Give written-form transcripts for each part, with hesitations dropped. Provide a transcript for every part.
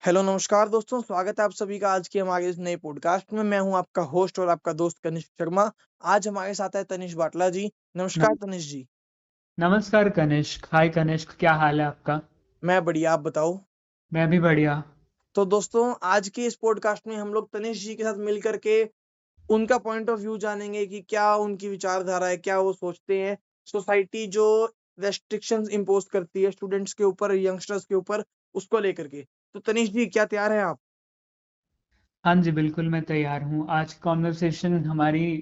Hello नमस्कार दोस्तों, स्वागत है आप सभी का आज के हमारे इस नए पॉडकास्ट में। मैं हूं आपका होस्ट और आपका दोस्त कनिष्क शर्मा। आज हमारे साथ है तनिष बाटला जी। नमस्कार नम, तनिष जी। नमस्कार कनिष्क। हाय कनिष्क, क्या हाल है आपका? मैं बढ़िया, आप बताओ। मैं भी बढ़िया। तो दोस्तों, आज के इस पॉडकास्ट में हम लोग तनिष जी के साथ मिल करके उनका पॉइंट ऑफ व्यू जानेंगे कि क्या उनकी विचारधारा है, क्या वो सोचते हैं। सोसाइटी जो रेस्ट्रिक्शंस इम्पोज करती है स्टूडेंट्स के ऊपर, यंगस्टर्स के ऊपर, उसको लेकर के। तो तनिष जी, क्या तैयार हैं आप? हाँ जी, बिल्कुल मैं तैयार हूँ। आज की कॉन्वर्सेशन हमारी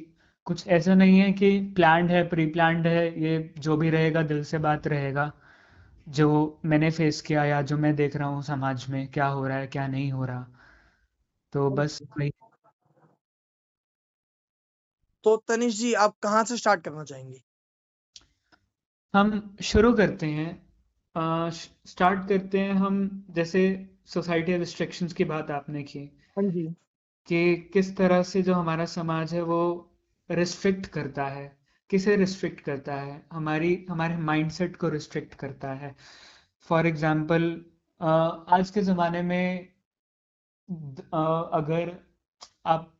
कुछ ऐसा नहीं है कि प्लान्ड है, प्री प्लान्ड है। ये जो भी रहेगा दिल से बात रहेगा, जो मैंने फेस किया या जो मैं देख रहा हूँ समाज में क्या हो रहा है क्या नहीं हो रहा। तो बस वही। तो तनिष जी, आप कहाँ से स्टार्ट करना चाहेंगे? हम शुरू करते हैं। स्टार्ट करते हैं हम। जैसे सोसाइटी रिस्ट्रिक्शंस की बात आपने की हाँ जी। कि किस तरह से जो हमारा समाज है वो रिस्ट्रिक्ट करता है। किसे रिस्ट्रिक्ट करता है? हमारे माइंडसेट को रिस्ट्रिक्ट करता है। फॉर एग्जांपल, आज के ज़माने में अगर आप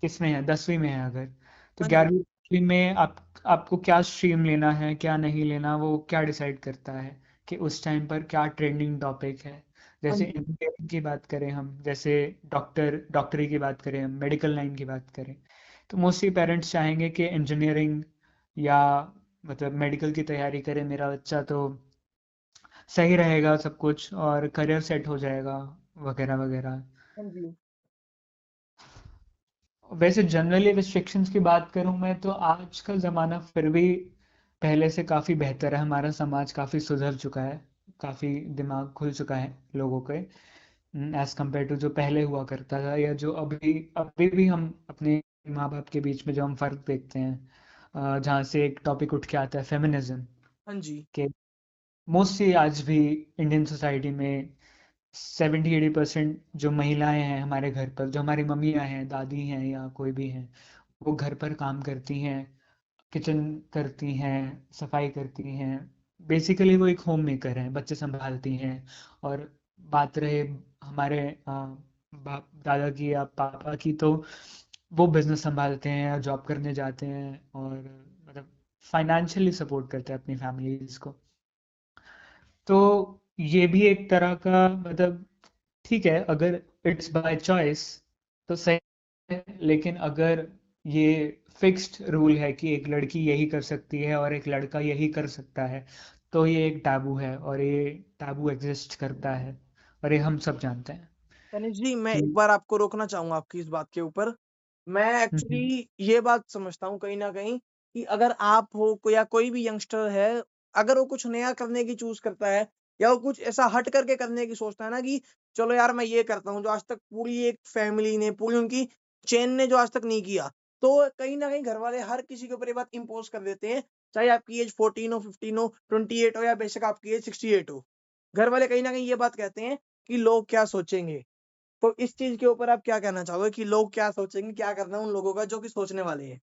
किसमें हैं, 10वीं में हैं अगर, तो हाँ जी। 11वीं में आपको क्या स्ट्रीम लेना है क्या नहीं लेना, वो क्या डिसाइड करता है कि उस टाइम पर क्या ट्रेंडिंग टॉपिक है। हाँ जैसे जी। इंजीनियरिंग की बात करें हम, जैसे डॉक्टरी की बात करें हम, मेडिकल लाइन की बात करें, तो मोस्टली पेरेंट्स चाहेंगे कि इंजीनियरिंग या मतलब मेडिकल की तैयारी करे मेरा बच्चा, तो सही रहेगा सब कुछ और करियर सेट हो जाएगा वगैरह वगैरह। हाँ जी। वैसे जनरली रिस्ट्रिक्शंस की बात करूं मैं, तो आज का ज़माना फिर भी पहले से काफ़ी बेहतर है। हमारा समाज काफ़ी सुधर चुका है, काफ़ी दिमाग खुल चुका है लोगों के, एज कम्पेयर टू जो पहले हुआ करता था, या जो अभी अभी भी हम अपने माँ बाप के बीच में जो हम फ़र्क देखते हैं। जहाँ से एक टॉपिक उठ के आता है फेमिनिज्म, हाँ जी। के मोस्टली आज भी इंडियन सोसाइटी में 70-80% जो महिलाएं हैं हमारे घर पर, जो हमारी मम्मियाँ हैं, दादी हैं या कोई भी हैं, वो घर पर काम करती हैं, किचन करती हैं, सफाई करती हैं। बेसिकली वो एक होम मेकर हैं, बच्चे संभालती हैं। और बात रहे हमारे बाप दादा की या पापा की, तो वो बिजनेस संभालते हैं या जॉब करने जाते हैं और मतलब फाइनेंशियली सपोर्ट करते हैं अपनी फैमिलीज को। तो ये भी एक तरह का मतलब ठीक है, अगर इट्स बाय चॉइस तो सही है। लेकिन अगर ये फिक्स्ड रूल है कि एक लड़की यही कर सकती है और एक लड़का यही कर सकता है, तो ये एक टैबू है और ये टैबू एग्जिस्ट करता है। और ये हम सब जानते हैं तनिष जी, मैं कि एक बार आपको रोकना चाहूँगा आपकी इस बात के ऊपर। मैं हम्म, एक्चुअली ये बात समझता हूँ कहीं न कहीं कि अगर आप हो या कोई भी यंगस्टर है, अगर वो कुछ नया करने की चूज़ करता है या वो कुछ ऐसा हट करके करने की सोचता है ना कि चलो यार मैं ये करता हूँ, जो आज तक पूरी एक फैमिली ने, पूरी उनकी चेन ने जो आज तक नहीं किया, तो कहीं न कहीं घरवाले हर किसी के ऊपर ये बात इम्पोज़ कर देते हैं। चाहे आपकी एज 14 हो, 15 हो, 28 हो या बेशक आपकी एज 68 हो। घरवाले कहीं न कहीं ये बात कहते हैं कि लोग क्या सोचेंगे? तो इस चीज़ के ऊपर आप क्या कहना चाहोगे कि लोग क्या सोचेंगे? क्या करना है उन लोगों का जो कि सोचने वाले हैं?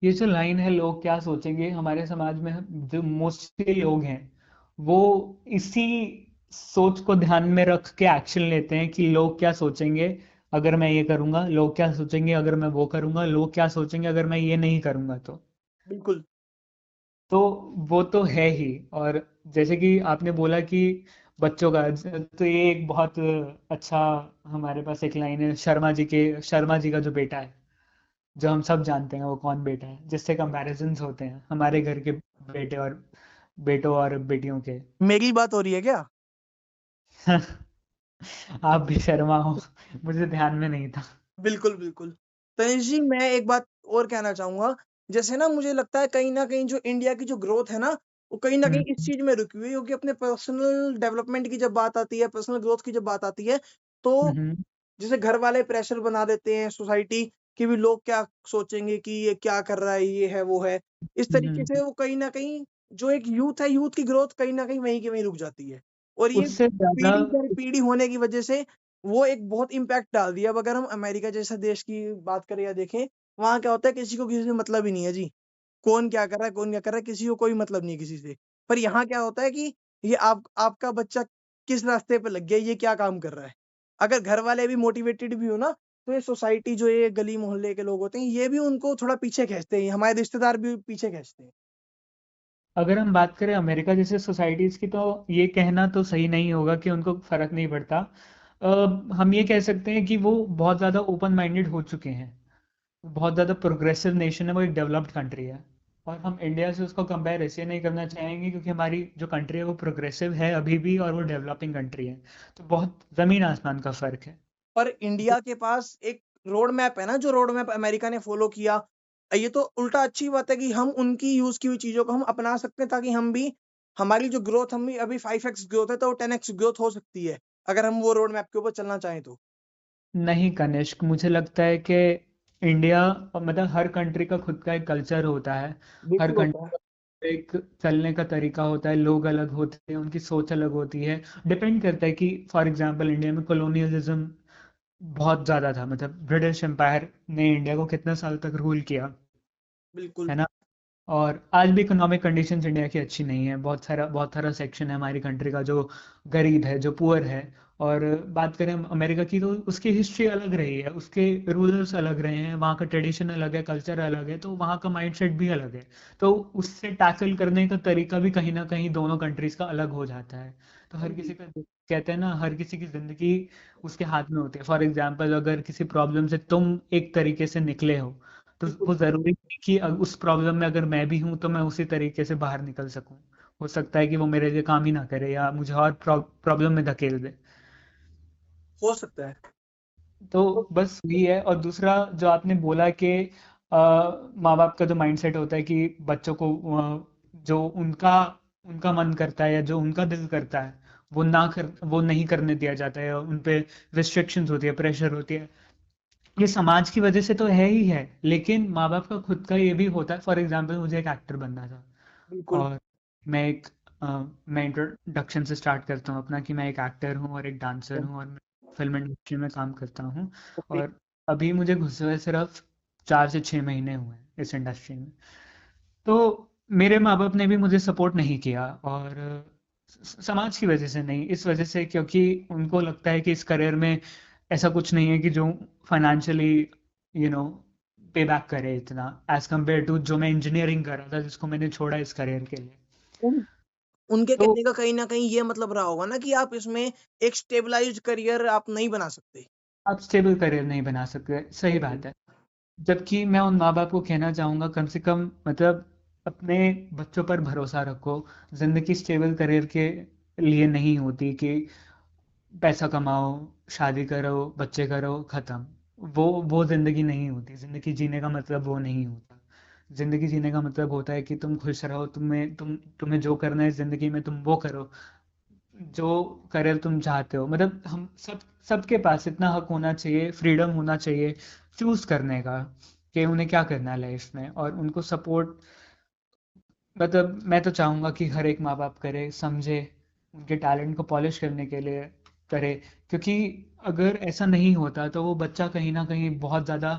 ये जो लाइन है लोग क्या सोचेंगे, हमारे समाज में जो मोस्टली लोग हैं वो इसी सोच को ध्यान में रख के एक्शन लेते हैं कि लोग क्या सोचेंगे अगर मैं ये करूंगा, लोग क्या सोचेंगे अगर मैं वो करूंगा, लोग क्या सोचेंगे अगर मैं ये नहीं करूंगा। बिल्कुल। तो वो तो है ही। और जैसे कि आपने बोला कि बच्चों का, तो ये एक बहुत अच्छा, हमारे पास एक लाइन है शर्मा जी का जो बेटा है, जो हम सब जानते हैं वो कौन बेटा है, जिससे कंपैरिजन्स होते हैं हमारे घर के बेटों और बेटियों के। मेरी बात हो रही है क्या? आप भी शर्मा हो, मुझे ध्यान में नहीं था। बिल्कुल, बिल्कुल। तनिष जी, मैं एक बात और कहना चाहूँगा, जैसे ना मुझे लगता है कहीं न कहीं जो इंडिया की जो ग्रोथ है ना, वो कहीं न कहीं इस हम्म, चीज़ में रुकी हुई है क्योंकि अपने पर्सनल डेवलपमेंट की जब बात आती है, पर्सनल ग्रोथ की जब बात आती है, तो हम्म, जैसे घर वाले प्रेशर बना देते हैं सोसाइटी कि भी लोग क्या सोचेंगे कि ये क्या कर रहा है, ये है, वो है। इस तरीके हम्म। से वो कहीं न कहीं जो एक यूथ है, यूथ की ग्रोथ कहीं न कहीं वहीं की वहीं रुक जाती है। और ये उससे ज्यादा पीढ़ी दर पीढ़ी होने की वजह से वो एक बहुत इम्पैक्ट डाल दिया। अब अगर हम अमेरिका जैसे देश की बात करें या देखें, वहाँ क्या होता है किसी को किसी से मतलब ही नहीं है जी। कौन क्या कर रहा है, कौन क्या कर रहा है, किसी को कोई मतलब नहीं है किसी से। पर यहाँ क्या होता है कि ये आप आपका बच्चा किस रास्ते पे लग गया, ये क्या काम कर रहा है। अगर घर वाले भी मोटिवेटेड भी हो ना, तो ये सोसाइटी जो ये गली मोहल्ले के लोग होते हैं, ये भी उनको थोड़ा पीछे खींचते हैं, हमारे रिश्तेदार भी पीछे खींचते हैं। अगर हम बात करें अमेरिका जैसे सोसाइटीज की, तो ये कहना तो सही नहीं होगा कि उनको फर्क नहीं पड़ता। अ, हम ये कह सकते हैं कि वो बहुत ज़्यादा ओपन माइंडेड हो चुके हैं, बहुत ज़्यादा प्रोग्रेसिव नेशन है, वो एक डेवलप्ड कंट्री है। और हम इंडिया से उसको कंपेयर इसलिए नहीं करना चाहेंगे क्योंकि हमारी जो कंट्री है वो प्रोग्रेसिव है अभी भी, और वो डेवलपिंग कंट्री है। तो बहुत ज़मीन आसमान का फ़र्क है। पर इंडिया के पास एक रोड मैप है ना, जो रोड मैप अमेरिका ने फॉलो किया। ये तो उल्टा अच्छी बात है कि हम उनकी यूज की हुई चीजों को हम अपना सकते हैं, ताकि हम भी, हमारी जो ग्रोथ, हम भी अभी 5x ग्रोथ है तो 10x ग्रोथ हो सकती है, अगर हम वो रोड मैप के ऊपर चलना चाहें तो। नहीं कनिष्क, मुझे लगता है कि इंडिया, मतलब हर कंट्री का खुद का एक कल्चर होता है। हर बिल्कुल होता कंट्री है। का एक चलने का तरीका होता है, लोग अलग होते हैं, उनकी सोच अलग होती है। डिपेंड करता है कि फॉर एग्जांपल इंडिया में कॉलोनियलिज्म बहुत ज़्यादा था, मतलब ब्रिटिश एम्पायर ने इंडिया को कितने साल तक रूल किया, बिल्कुल। है ना। और आज भी इकोनॉमिक कंडीशंस इंडिया की अच्छी नहीं है, बहुत सारा सेक्शन है हमारी कंट्री का जो गरीब है, जो पुअर है। और बात करें अमेरिका की, तो उसकी हिस्ट्री अलग रही है, उसके रूलर्स अलग रहे हैं, वहाँ का ट्रेडिशन अलग है, कल्चर अलग है, तो वहाँ का माइंडसेट भी अलग है। तो उससे टैकल करने का तरीका भी कहीं ना कहीं दोनों कंट्रीज का अलग हो जाता है। तो हाँ हर जी। किसी का, कहते हैं ना, हर किसी की जिंदगी उसके हाथ में होती है। फॉर एग्जाम्पल अगर किसी प्रॉब्लम से तुम एक तरीके से निकले हो, तो बिल्कुल वो सही बात। ज़रूरी नहीं कि उस प्रॉब्लम में अगर मैं भी हूँ तो मैं उसी तरीके से बाहर निकल सकूँ। हो सकता है कि वो मेरे लिए काम ही ना करे या मुझे और प्रॉब्लम में धकेल दे। हो सकता है। तो बस वही है। और दूसरा जो आपने बोला कि माँ बाप का जो माइंडसेट होता है कि बच्चों को जो उनका उनका मन करता है या जो उनका दिल करता है वो नहीं करने दिया जाता है, उन पे रिस्ट्रिक्शंस होती है, प्रेशर होती है। ये समाज की वजह से तो है ही है, लेकिन माँ बाप का खुद का ये भी होता है। फॉर एग्जाम्पल मुझे एक एक्टर बनना था, बिल्कुल। और मैं एक मैं इंट्रोडक्शन से स्टार्ट करता हूँ अपना, कि मैं एक एक्टर हूँ और एक डांसर हूँ और मैं फिल्म इंडस्ट्री में काम करता हूँ। ओके। और अभी मुझे घुसे हुए सिर्फ 4 से 6 महीने हुए हैं इस इंडस्ट्री में। तो मेरे माँ बाप ने भी मुझे सपोर्ट नहीं किया, और समाज की वजह से नहीं, इस वजह से क्योंकि उनको लगता है कि इस करियर में ऐसा कुछ नहीं है कि जो फाइनेंशियली यू नो पे बैक करे इतना, एज कम्पेयर टू जो मैं इंजीनियरिंग कर रहा था, जिसको मैंने छोड़ा इस करियर के लिए। उन उनके तो कहने का कहीं न कहीं ये मतलब रहा होगा ना कि आप इसमें एक स्टेबलाइज़्ड करियर आप नहीं बना सकते। आप स्टेबल करियर नहीं बना सकते, सही हाँ जी। बात है। जबकि मैं उन माँ बाप को कहना चाहूँगा, कम से कम मतलब अपने बच्चों पर भरोसा रखो। ज़िंदगी स्टेबल करियर के लिए नहीं होती कि पैसा कमाओ, शादी करो, बच्चे करो, खत्म। वो ज़िंदगी नहीं होती। ज़िंदगी जीने का मतलब वो नहीं होता। ज़िंदगी जीने का मतलब होता है कि तुम खुश रहो, तुम्हें जो करना है ज़िंदगी में तुम वो करो, जो करियर तुम चाहते हो। मतलब हम सबके पास इतना हक होना चाहिए, फ्रीडम होना चाहिए चूज करने का, कि उन्हें क्या करना है लाइफ में, और उनको सपोर्ट, मतलब मैं तो चाहूंगा कि हर एक माँ बाप करे, समझे, उनके टैलेंट को पॉलिश करने के लिए करे। क्योंकि अगर ऐसा नहीं होता तो वो बच्चा कहीं ना कहीं बहुत ज़्यादा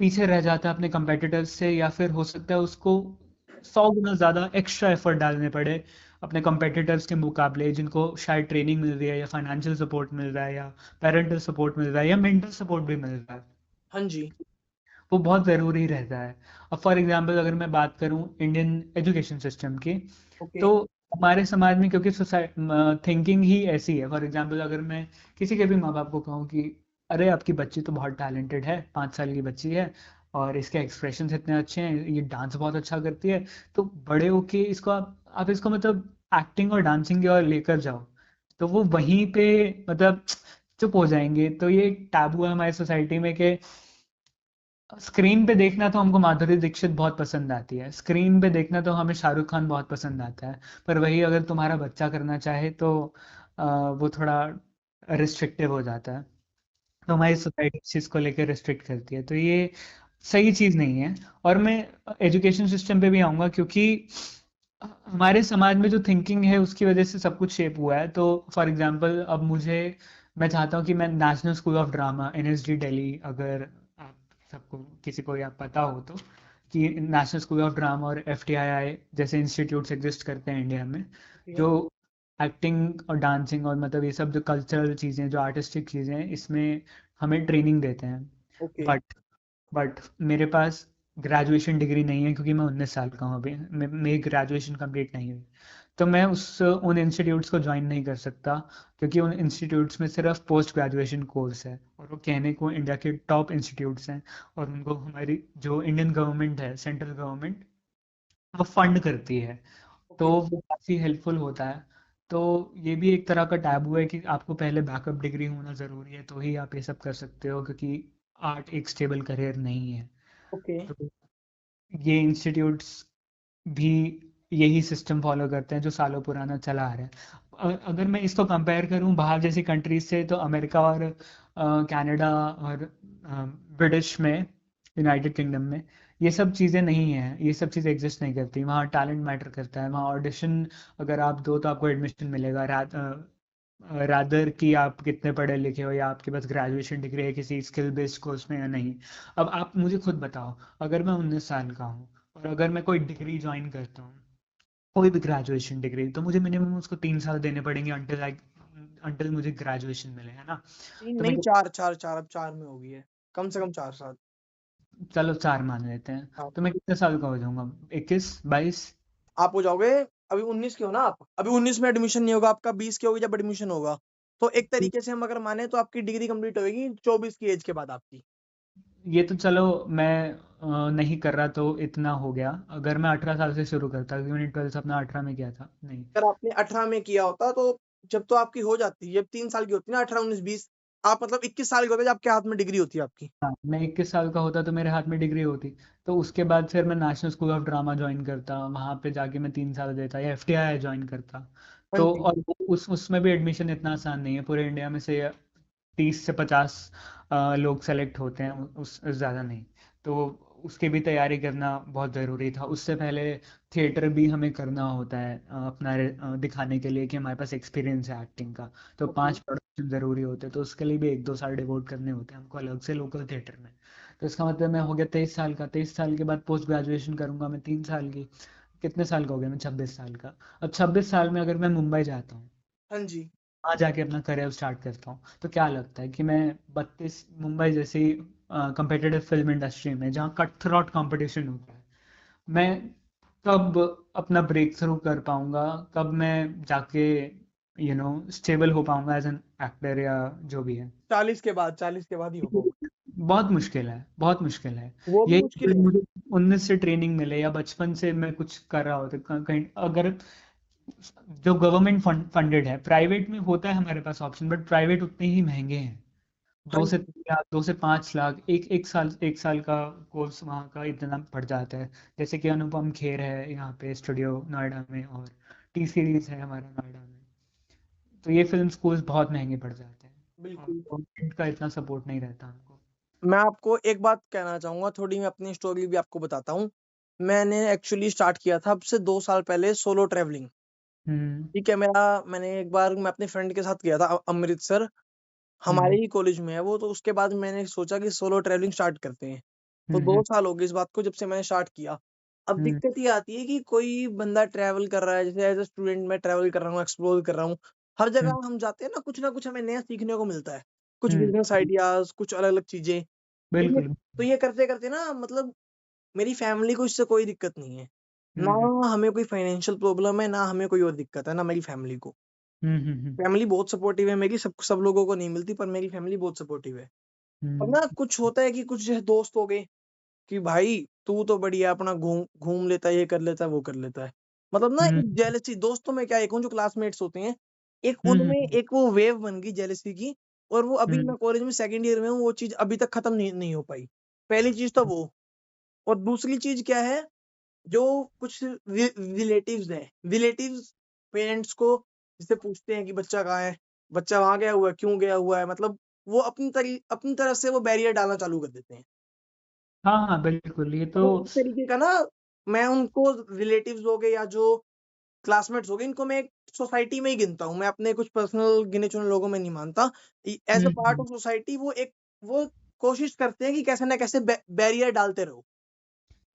पीछे रह जाता है अपने कंपेटिटर्स से, या फिर हो सकता है उसको 100 गुना ज़्यादा एक्स्ट्रा एफर्ट डालने पड़े अपने कंपेटिटर्स के मुकाबले, जिनको शायद ट्रेनिंग मिल रही है या फाइनेंशियल सपोर्ट मिल रहा है या पेरेंटल सपोर्ट मिल रहा है या मेंटल सपोर्ट भी मिल रहा है। हाँ जी। वो बहुत ज़रूरी रहता है। अब फॉर एग्जांपल अगर मैं बात करूं इंडियन एजुकेशन सिस्टम की, ओके। तो हमारे समाज में क्योंकि सोसाइटी थिंकिंग ही ऐसी है। फॉर एग्जांपल अगर मैं किसी के भी माँ बाप को कहूँ कि अरे आपकी बच्ची तो बहुत टैलेंटेड है, 5 साल की बच्ची है और इसके एक्सप्रेशंस इतने अच्छे हैं, ये डांस बहुत अच्छा करती है, तो बड़े होके इसको आप इसको मतलब एक्टिंग और डांसिंग की ओर लेकर जाओ, तो वो वहीं पे मतलब चुप हो जाएंगे। तो ये एक टैबू है हमारी सोसाइटी में कि स्क्रीन पे देखना तो हमको माधुरी दीक्षित बहुत पसंद आती है, स्क्रीन पे देखना तो हमें शाहरुख खान बहुत पसंद आता है, पर वही अगर तुम्हारा बच्चा करना चाहे तो वो थोड़ा रिस्ट्रिक्टिव हो जाता है। तो हमारी सोसाइटी इस चीज़ को लेकर रिस्ट्रिक्ट करती है, तो ये सही चीज़ नहीं है। और मैं एजुकेशन सिस्टम पे भी आऊँगा, क्योंकि हमारे समाज में जो थिंकिंग है उसकी वजह से सब कुछ शेप हुआ है। तो फॉर एग्जांपल अब मैं चाहता हूँ कि मैं national school of drama, NSD Delhi, अगर आप सबको किसी को या पता हो तो, कि नेशनल स्कूल ऑफ ड्रामा और एफटीआईआई जैसे इंस्टीट्यूट्स एग्जिस्ट करते हैं इंडिया में, ओके। जो एक्टिंग और डांसिंग और मतलब ये सब जो कल्चरल चीज़ें, जो आर्टिस्टिक चीज़ें हैं, इसमें हमें ट्रेनिंग देते हैं। ओके। बट बट मेरे पास ग्रेजुएशन डिग्री नहीं है, क्योंकि मैं 19 साल का हूँ अभी, मेरी ग्रेजुएशन कंप्लीट नहीं हुई। तो मैं उन इंस्टीट्यूट्स को ज्वाइन नहीं कर सकता, क्योंकि उन इंस्टीट्यूट्स में सिर्फ पोस्ट ग्रेजुएशन कोर्स है, और वो कहने को इंडिया के टॉप इंस्टीट्यूट्स हैं, और उनको हमारी जो इंडियन गवर्नमेंट है, सेंट्रल गवर्नमेंट, वो फंड करती है। तो ओके। वो काफ़ी हेल्पफुल होता है। तो ये भी एक तरह का टैबू है कि आपको पहले बैकअप डिग्री होना ज़रूरी है, तो ही आप ये सब कर सकते हो, क्योंकि आर्ट एक स्टेबल करियर नहीं है। ओके। तो ये इंस्टीट्यूट्स भी यही सिस्टम फॉलो करते हैं जो सालों पुराना चला आ रहा है। अगर मैं इसको कंपेयर करूं बाहर जैसी कंट्रीज से, तो अमेरिका और कनाडा और ब्रिटिश में, यूनाइटेड किंगडम में ये सब चीज़ें नहीं हैं, ये सब चीज़ें एग्जिस्ट नहीं करती। वहाँ टैलेंट मैटर करता है, वहाँ ऑडिशन अगर आप दो तो आपको एडमिशन मिलेगा, रादर कि आप कितने पढ़े लिखे हो, या आपके पास ग्रेजुएशन डिग्री है किसी स्किल बेस्ड कोर्स में या नहीं। अब आप मुझे खुद बताओ, अगर मैं 19 साल का हूँ और अगर मैं कोई डिग्री ज्वाइन करता हूँ, कोई भी ग्रेजुएशन डिग्री, तो मुझे मिनिमम उसको 3 साल देने पड़ेंगे, अंटिल मुझे ग्रेजुएशन मिले, है ना? तीन तो मैं नहीं, चार चार चार, अब चार में हो गई है। कम से कम 4 साल। चलो 4 मान लेते हैं। हाँ। तो मैं कितने साल का हो जाऊंगा? 21 22? आप हो जाओगे, अभी 19 के हो ना आप, अभी 19 में एडमिशन नहीं होगा आपका, 20 के होगी जब एडमिशन होगा। तो एक तरीके से हम अगर माने तो आपकी डिग्री कंप्लीट होगी 24 की एज के बाद आपकी। ये तो चलो, मैं नहीं कर रहा तो इतना हो गया। अगर मैं 18 साल से शुरू करता, क्योंकि मैंने 12th अपना 18 में किया था, नहीं। अगर आपने 18 में किया होता तो जब तो आपकी हो जाती, जब 3 साल की होती ना, 18 19 20, आप मतलब 21 साल के होते जब आपके हाथ में डिग्री होती है आपकी। हाँ, मैं 21 साल का होता तो मेरे हाथ में डिग्री होती। तो उसके बाद फिर मैं national school of drama join करता, वहाँ पे जाके मैं 3 साल देता, या एफटीआई ज्वाइन करता। हाँ तो जी। और उसमें भी एडमिशन इतना आसान नहीं है, पूरे इंडिया में से 30 से 50 लोग सेलेक्ट होते हैं, उस ज़्यादा नहीं। तो उसकी भी तैयारी करना बहुत ज़रूरी था। उससे पहले थिएटर भी हमें करना होता है, अपना दिखाने के लिए कि हमारे पास एक्सपीरियंस है एक्टिंग का। तो ओके। 5 प्रोडक्शन ज़रूरी होते हैं, तो उसके लिए भी 1 2 साल डिवोट करने होते हैं हमको अलग से लोकल थिएटर में। तो इसका मतलब मैं हो गया 23 साल का। 23 साल के बाद पोस्ट ग्रेजुएशन करूंगा मैं 3 साल की। कितने साल का हो गया मैं? 26 साल का। अब 26 साल में अगर मैं मुंबई जाता हूँ, हाँ जी। वहाँ जाके अपना करियर स्टार्ट करता हूँ, तो क्या लगता है कि मैं 32, मुंबई जैसी कंपेटिटिव फिल्म इंडस्ट्री में जहाँ कट थ्रोट कंपटीशन होता है, मैं कब अपना ब्रेक थ्रू कर पाऊंगा? कब मैं जाके स्टेबल हो पाऊंगा एज एन एक्टर, या जो भी है? 40 के बाद, 40 के बाद ही हो पाओगे। बहुत मुश्किल है, बहुत मुश्किल है। वो भी यही मुश्किल अगर है। मुझे 19 से ट्रेनिंग मिले, या बचपन से मैं कुछ कर रहा होता कहीं, अगर जो गवर्नमेंट फंडेड है, प्राइवेट में होता है हमारे पास ऑप्शन, बट प्राइवेट उतने ही महंगे हैं। हाँ दो से जी। 3 लाख, 2 से 5 लाख, एक साल का कोर्स वहाँ का इतना पड़ जाता है। जैसे कि अनुपम खेर है यहाँ पे स्टूडियो नोएडा में, और टी सीरीज है हमारा नोएडा में। तो ये फिल्म स्कूल्स बहुत महंगे पड़ जाते हैं, और बिल्कुल। गवर्नमेंट का इतना सपोर्ट नहीं रहता हमको। मैं आपको एक बात कहना चाहूंगा, थोड़ी मैं अपनी स्टोरी भी आपको बताता हूँ। मैंने एक्चुअली स्टार्ट किया था अब से 2 साल पहले सोलो ट्रैवलिंग। हम्म। ठीक है, मैंने एक बार मैं अपने फ्रेंड के साथ गया था अमृतसर। हमारे हम्म। ही कॉलेज में है वो, तो उसके बाद मैंने सोचा कि सोलो ट्रैवलिंग स्टार्ट करते हैं। तो दो हम्म। साल हो गए इस बात को जब से मैंने स्टार्ट किया। अब हम्म। दिक्कत ये आती है कि कोई बंदा ट्रैवल कर रहा है, जैसे एज अ स्टूडेंट मैं ट्रैवल कर रहा हूँ, एक्सप्लोर कर रहा हूँ। हर हम्म। जगह हम जाते हैं ना कुछ हमें नया सीखने को मिलता है। कुछ हम्म। बिजनेस आइडियाज, कुछ अलग अलग चीजें। तो ये बिल्कुल। तो ये करते करते ना मतलब मेरी फैमिली को इससे कोई दिक्कत नहीं है। ना हम्म। हमें कोई फाइनेंशियल प्रॉब्लम है, ना हमें कोई और दिक्कत है, ना मेरी फैमिली को। हम्म। हम्म। फैमिली बहुत सपोर्टिव है मेरी, सब लोगों को नहीं मिलती, पर मेरी फैमिली बहुत सपोर्टिव है। और हम्म। ना कुछ होता है कि कुछ जैसे दोस्त हो गए कि भाई तू तो बढ़िया अपना घूम घूम लेता है, ये कर लेता है, वो कर लेता है। मतलब ना हम्म। एक जेलसी दोस्तों में क्या, एक उन जो क्लासमेट्स होते हैं, एक हम्म। उनमें एक वो वेव बन गई जेलसी की। और वो अभी हम्म। मैं कॉलेज में सेकंड ईयर में हूँ, वो चीज अभी तक खत्म नहीं हो पाई। पहली चीज तो वो। और दूसरी चीज क्या है, जो कुछ रिलेटिव्स हैं, रिलेटिव्स पेरेंट्स को जिससे पूछते हैं कि बच्चा कहाँ है, बच्चा वहां गया हुआ है, क्यों गया हुआ है, मतलब वो अपनी तरफ से वो बैरियर डालना चालू कर देते हैं। हाँ हाँ, बिल्कुल, ये तो। तो इस तरीके का ना, मैं उनको, रिलेटिव्स हो गए या जो क्लासमेट्स हो गए, इनको मैं एक सोसाइटी में ही गिनता हूँ, मैं अपने कुछ पर्सनल गिने चुने लोगों में नहीं मानता। As a part hmm. Of society वो कोशिश करते हैं कि कैसे ना कैसे बैरियर डालते रहो।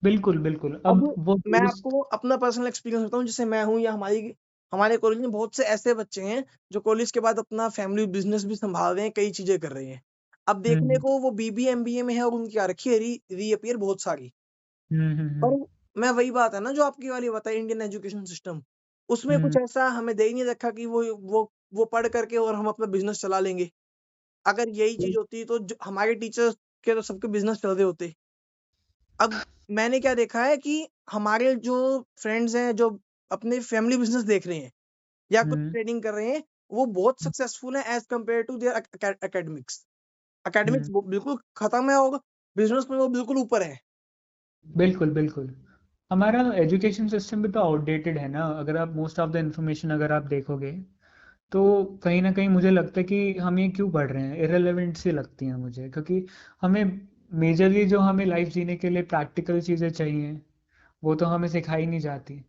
बिल्कुल बिल्कुल। अब अब वो मैं दोस्त। आपको अपना पर्सनल एक्सपीरियंस बताऊं, जैसे मैं हूँ या हमारी हमारे कॉलेज में बहुत से ऐसे बच्चे हैं जो कॉलेज के बाद अपना फैमिली बिजनेस भी संभाल रहे हैं, कई चीजें कर रहे हैं। अब देखने हम्म को वो बीबीए एमबीए में है और उनकी आ रखी है रीअपियर बहुत सारी। पर हम्म मैं वही बात है ना जो आपकी वाली बताई, इंडियन एजुकेशन सिस्टम, उसमें कुछ हम्म ऐसा हमें दे ही नहीं रखा कि वो पढ़ करके और हम अपना बिजनेस चला लेंगे। अगर यही चीज होती तो हमारे टीचर्स के तो सबके बिजनेस चल रहे होते। अब मैंने क्या देखा है कि हमारे जो फ्रेंड्स हैं जो अपने फैमिली बिजनेस देख रहे हैं या कुछ हम्म ट्रेडिंग कर रहे हैं, वो बहुत सक्सेसफुल हैं as compare to their academics. Academics hmm बिल्कुल खत्म है और बिजनेस में वो बिल्कुल ऊपर है। बिल्कुल बिल्कुल। हमारा एजुकेशन सिस्टम भी तो आउटडेटेड है ना, अगर आप मोस्ट ऑफ द इंफॉर्मेशन अगर आप देखोगे तो कहीं ना कहीं मुझे लगता है कि हम ये क्यों पढ़ रहे हैं, इरेलेवेंट सी लगती हैं मुझे, क्योंकि हमें मेजरली जो हमें लाइफ जीने के लिए प्रैक्टिकल चीज़ें चाहिए वो तो हमें सिखाई नहीं जाती।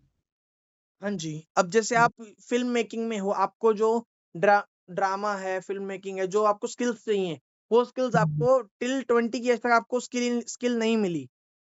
हाँ जी, अब जैसे आप फ़िल्म मेकिंग में हो, आपको जो ड्रामा है, फ़िल्म मेकिंग है, जो आपको स्किल्स चाहिए, वो स्किल्स हम्म, आपको टिल 20 की एज तक आपको स्किल स्किल नहीं मिली।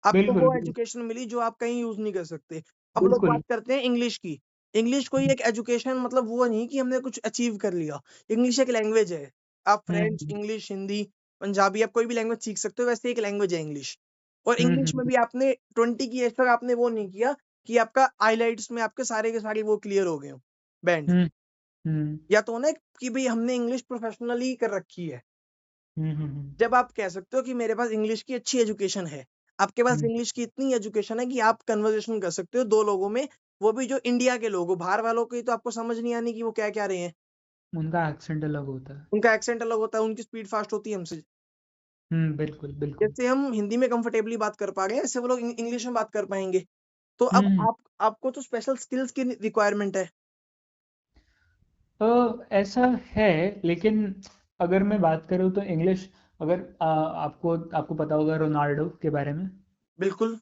आपको बिल्कुल वो एजुकेशन मिली जो आप कहीं यूज़ नहीं कर सकते। अब लोग बिल्कुल। बात करते हैं इंग्लिश की। इंग्लिश कोई एक एजुकेशन मतलब वो नहीं कि हमने कुछ अचीव कर लिया। इंग्लिश एक लैंग्वेज है। आप फ्रेंच, हम्म इंग्लिश, हिंदी, पंजाबी आप कोई भी लैंग्वेज सीख सकते हो, वैसे एक लैंग्वेज है इंग्लिश। और इंग्लिश में हम्म भी आपने 20 की एज तक आपने वो नहीं किया कि आपका हाइलाइट्स में आपके सारे के सारे वो क्लियर हो गए हों, बैंड। हम्म हम्म या तो ना कि भई हमने इंग्लिश प्रोफेशनली कर रखी है। हम्म जब आप कह सकते हो कि मेरे पास इंग्लिश की अच्छी एजुकेशन है। आपके पास हम्म, इंग्लिश की इतनी एजुकेशन है कि आप कन्वर्सेशन कर सकते हो 2 लोगों में, वो भी जो इंडिया के लोग हो, बाहर वालों की तो आपको समझ नहीं आनी कि वो क्या कह रहे हैं। उनका एक्सेंट अलग होता है। उनका एक्सेंट अलग होता है, उनकी स्पीड फास्ट होती है हमसे। बिल्कुल बिल्कुल। जैसे हम हिंदी में कंफर्टेबली बात कर पा रहे हैं, ऐसे वो लोग इंग्लिश में बात कर पाएँगे। तो अब हम्म आपको तो स्पेशल स्किल्स की रिक्वायरमेंट है। ऐसा है, लेकिन अगर मैं बात करूँ तो इंग्लिश, अगर आपको आपको पता होगा रोनाल्डो के बारे में। बिल्कुल,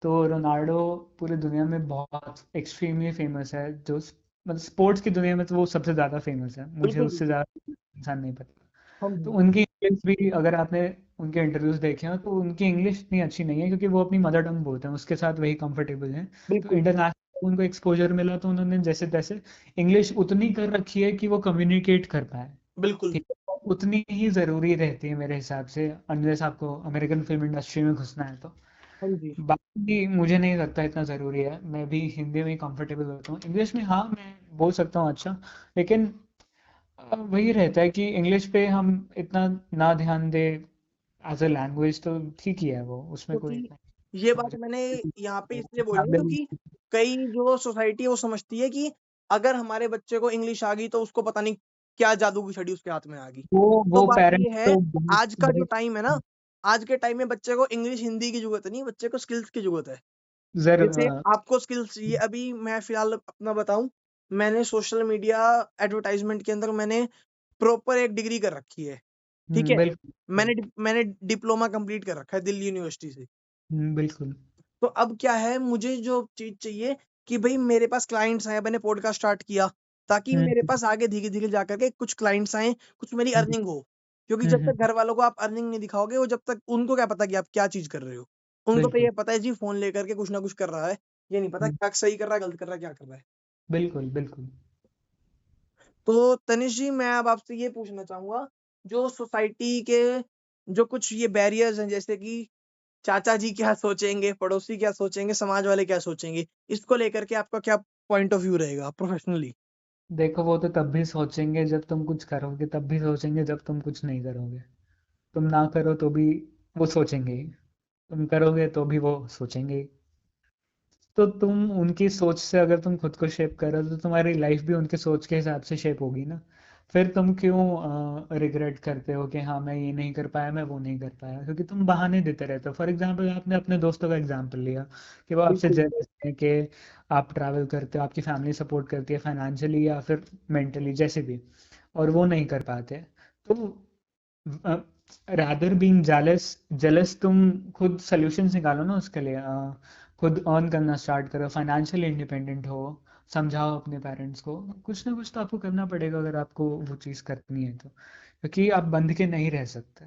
तो रोनाल्डो पूरी दुनिया में बहुत एक्सट्रीमली फेमस है, जो मतलब स्पोर्ट्स की दुनिया में तो वो सबसे ज़्यादा फेमस है, मुझे बिल्कुल, उससे बिल्कुल। ज़्यादा इंसान नहीं पता। हाँ तो जी, उनकी इंग्लिश भी अगर आपने उनके इंटरव्यूज देखे हो तो उनकी इंग्लिश इतनी अच्छी नहीं है, क्योंकि वो अपनी मदर टंग बोलते हैं, उसके साथ वही कंफर्टेबल हैं। तो बिल्कुल, इंटरनेशनल उनको एक्सपोजर मिला तो उन्होंने जैसे तैसे इंग्लिश उतनी कर रखी है कि वो कम्युनिकेट कर पाए। बिल्कुल। ठीक है, उतनी ही ज़रूरी रहती है मेरे हिसाब से, अनलेस आपको अमेरिकन फिल्म इंडस्ट्री में घुसना है तो। हाँ जी। बाकी मुझे नहीं लगता इतना ज़रूरी है, मैं भी हिंदी में ही कंफर्टेबल होता हूँ, इंग्लिश में हाँ मैं बोल सकता हूँ अच्छा। लेकिन वही रहता है कि इंग्लिश पे हम इतना ना ध्यान दे, एज अ लैंग्वेज तो ठीक ही है वो, उसमें कोई क्योंकि इतना ये बात हमारे मैंने यहाँ पे इसलिए बोली है vocabulary- क्योंकि कई जो सोसाइटी है वो समझती है कि अगर हमारे बच्चे को इंग्लिश आ गई तो उसको पता नहीं क्या जादू की छड़ी उसके हाथ में आ गई। वो तो वो बात ये पेरेंट्स है, तो आज का जो बहुत टाइम है ना, आज के टाइम में बच्चे को इंग्लिश हिंदी की जरूरत नहीं, बच्चे को स्किल्स की जरूरत है। जैसे जरूर। आपको स्किल्स चाहिए, अभी मैं फिलहाल अपना बताऊं, मैंने सोशल मीडिया एडवर्टाइजमेंट के अंदर मैंने प्रॉपर एक डिग्री कर रखी है। ठीक है, बिल्कुल मैंने डिप्लोमा कंप्लीट कर रखा है दिल्ली यूनिवर्सिटी से। बिल्कुल। तो अब क्या है, मुझे जो चीज़ चाहिए कि भई मेरे पास क्लाइंट्स आएँ, मैंने पॉडकास्ट स्टार्ट किया, ताकि हम्म मेरे पास आगे धीरे-धीरे जा कर के कुछ क्लाइंट्स आएँ, कुछ मेरी हम्म अर्निंग हो। क्योंकि जब हम्म, तक घर वालों को आप अर्निंग नहीं दिखाओगे, वो जब तक उनको क्या पता कि आप क्या चीज़ कर रहे हो? उनको तो बिल्कुल ये पता है जी फ़ोन लेकर के कुछ ना कुछ कर रहा है, ये नहीं पता हम्म, क्या सही कर रहा है, गलत कर रहा है, क्या कर रहा है। बिल्कुल बिल्कुल। तो तनिष्क जी, मैं अब आपसे ये पूछना चाहूँगा, जो सोसाइटी के जो कुछ ये बैरियर्स हैं, जैसे कि चाचा जी क्या सोचेंगे, पड़ोसी क्या सोचेंगे, समाज वाले क्या सोचेंगे? इसको लेकर के आपका क्या पॉइंट ऑफ व्यू रहेगा प्रोफेशनली? देखो वो तो तब भी सोचेंगे जब तुम कुछ करोगे, तब भी सोचेंगे जब तुम कुछ नहीं करोगे। तुम ना करो तो भी वो सोचेंगे ही, तुम करोगे तो भी वो सोचेंगे ही। तो तुम उनकी सोच से अगर तुम खुद को शेप करो तो तुम्हारी लाइफ भी उनके सोच के हिसाब से शेप होगी ना। फिर तुम क्यों रिग्रेट करते हो कि हाँ मैं ये नहीं कर पाया, मैं वो नहीं कर पाया, क्योंकि तुम बहाने देते रहते हो। फॉर एग्जाम्पल आपने अपने दोस्तों का एग्जाम्पल लिया कि वो आपसे बिल्कुल, जेलस है कि आप ट्रैवल करते हो, आपकी फैमिली सपोर्ट करती है फाइनेंशियली या फिर मेंटली जैसे भी, और वो नहीं कर पाते। तो रादर बीइंग जेलस, जेलस तुम खुद सॉल्यूशंस निकालो ना उसके लिए। खुद अर्न करना स्टार्ट करो, फाइनेंशियली इंडिपेंडेंट हो, समझाओ अपने पेरेंट्स को। कुछ ना कुछ तो आपको करना पड़ेगा अगर आपको वो चीज़ करनी है तो, क्योंकि आप बंध के नहीं रह सकते,